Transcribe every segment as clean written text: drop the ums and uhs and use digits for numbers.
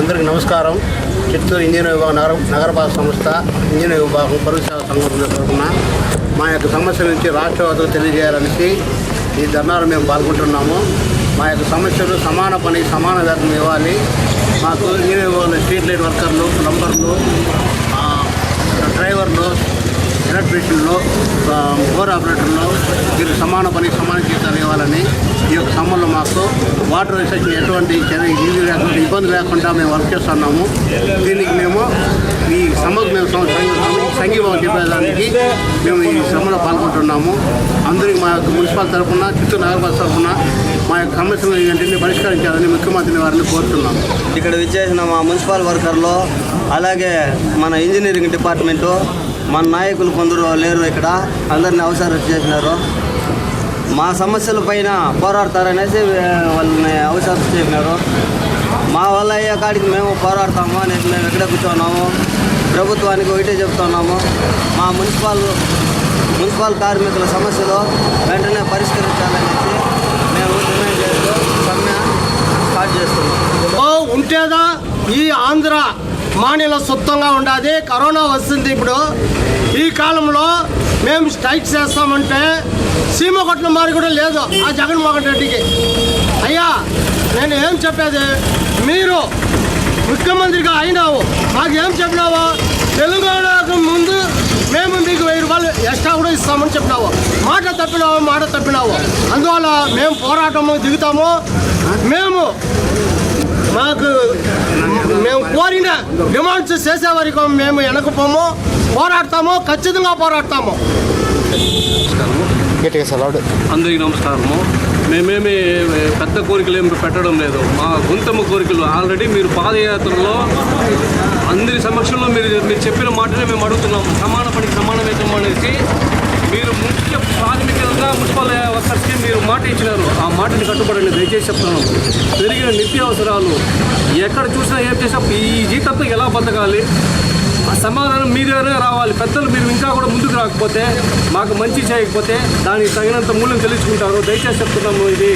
అందరికీ నమస్కారం. చిత్తూరు ఇంజనీర్ విభాగం నగరపాలక సంస్థ ఇంజనీర్ విభాగం పౌర సేవా సంఘం తరఫున మా యొక్క సమస్యల నుంచి రాష్ట్రవాదులు తెలియజేయాలనేసి ఈ ధర్నాలో మేము పాల్గొంటున్నాము. మా యొక్క సమస్యలు సమాన పని సమాన వేతనం ఇవ్వాలి. మాకు ఇంజనీర్ విభాగంలో స్ట్రీట్ లైట్ వర్కర్లు, ప్లంబర్లు, డ్రైవర్లు, ఎలక్ట్రీషియన్లు, బోర్ ఆపరేటర్లు వీరు సమాన పని సమాన జీతాలు ఇవ్వాలని ఈ యొక్క సమ్మర్లో మాకు వాటర్ రిసెక్షన్ ఎటువంటి ఇబ్బంది లేకుండా మేము వర్క్ చేస్తున్నాము. దీనికి మేము ఈ సమ్మర్కు మేము సంఘీభావం చెప్పేదానికి మేము ఈ సమ్మర్లో పాల్గొంటున్నాము. అందరికీ మా యొక్క మున్సిపల్ తరఫున, చిత్తూరు నగరపాలక తరఫున మా యొక్క సమస్యలు ఏంటంటే పరిష్కరించాలని ముఖ్యమంత్రిని వారిని కోరుతున్నాము. ఇక్కడ విచ్చేసిన మా మున్సిపల్ వర్కర్లు, అలాగే మన ఇంజనీరింగ్ డిపార్ట్మెంటు, మన నాయకులు కొందరు లేరు, ఇక్కడ అందరినీ అవసరం చేసినారు. మా సమస్యల పైన పోరాడతారనేసి వాళ్ళని అవసరం చేసినారు. మా వల్ల అయ్యే కాడికి మేము పోరాడతాము అనేసి మేము ఎక్కడే కూర్చున్నాము. ప్రభుత్వానికి ఒకటే చెప్తున్నాము, మా మున్సిపల్ కార్మికుల సమస్యలు వెంటనే పరిష్కరించాలనేసి మేము డిమాండ్ చేస్తూ సమ్మె స్టార్ట్ చేస్తున్నాం. ఉంటేదా ఈ ఆంధ్ర మానిలో సొంతంగా ఉండాలి. కరోనా వస్తుంది. ఇప్పుడు ఈ కాలంలో మేము స్ట్రైక్ చేస్తామంటే సీమ కొట్టిన మారి కూడా లేదు ఆ జగన్మోహన్ రెడ్డికి. అయ్యా, నేను ఏం చెప్పేది, మీరు ముఖ్యమంత్రిగా అయినావు, మాకు ఏం చెప్పినావు, తెలంగాణకు ముందు మేము మీకు 1000 రూపాయలు ఎక్స్ట్రా కూడా ఇస్తామని చెప్పినావు. మాట తప్పినావు. అందువల్ల మేము పోరాటము దిగుతాము. మేము కోరిన డిమాండ్స్ చేసే వరకు మేము వెనకపోము, పోరాడతాము, ఖచ్చితంగా పోరాడతాము. అందరికీ నమస్కారము. మేమేమి పెద్ద కోరికలు ఏమి పెట్టడం లేదు. మా గుంతమ్మ కోరికలు ఆల్రెడీ మీరు పాదయాత్రలో అందరి సమక్షంలో మీరు చెప్పిన మాటనే మేము అడుగుతున్నాము. సమాన పనికి సమాన వేతనం అనేసి మీరు ముఖ్య ప్రాథమికంగా మున్సిపల్ వర్కర్స్కి మీరు మాట ఇచ్చినారు. ఆ మాటని కట్టుబడండి దయచేసి చెప్తున్నాను. పెరిగిన నిత్యావసరాలు ఎక్కడ చూసినా ఏం చేసినా ఈ జీతంతో ఎలా బతకాలి, ఆ సమాధానం మీరే రావాలి. పెద్దలు మీరు ఇంకా కూడా ముందుకు రాకపోతే, మాకు మంచి చేయకపోతే దానికి తగినంత మూల్యం తెలుసుకుంటారు. దయచేసి చెప్తున్నాము, ఇది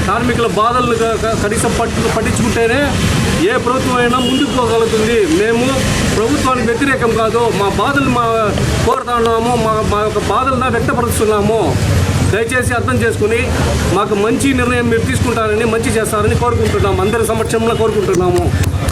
కార్మికుల బాధలను కనీసం పట్టించుకుంటేనే ఏ ప్రభుత్వం అయినా ముందుకు పోగలుగుతుంది. మేము ప్రభుత్వానికి వ్యతిరేకం కాదు, మా బాధలు కోరుతున్నాము, మా యొక్క బాధలను వ్యక్తపరుస్తున్నాము. దయచేసి అర్థం చేసుకుని మాకు మంచి నిర్ణయం మీరు తీసుకుంటారని, మంచి చేస్తారని కోరుకుంటున్నాము. అందరి సమక్షంలో కోరుకుంటున్నాము.